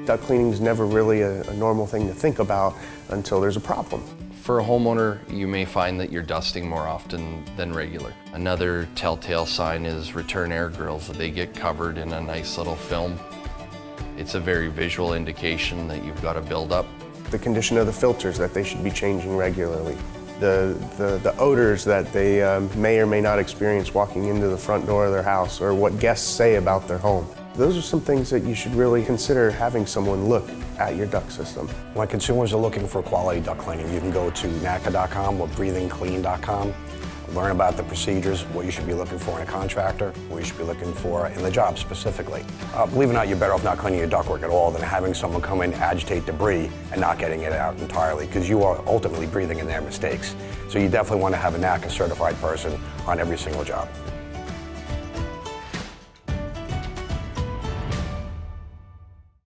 Duct cleaning is never really a normal thing to think about until there's a problem. For a homeowner, you may find that you're dusting more often than regular. Another telltale sign is return air grills. They get covered in a nice little film. It's a very visual indication that you've got a buildup. The condition of the filters, that they should be changing regularly. The odors that they may or may not experience walking into the front door of their house, or what guests say about their home. Those are some things that you should really consider having someone look at your duct system. When consumers are looking for quality duct cleaning, you can go to nad-ca.com or breathingclean.com. Learn about the procedures, what you should be looking for in a contractor, what you should be looking for in the job specifically. Believe it or not, you're better off not cleaning your ductwork at all than having someone come in, agitate debris, and not getting it out entirely, because you are ultimately breathing in their mistakes. So you definitely want to have a nad-ca certified person on every single job.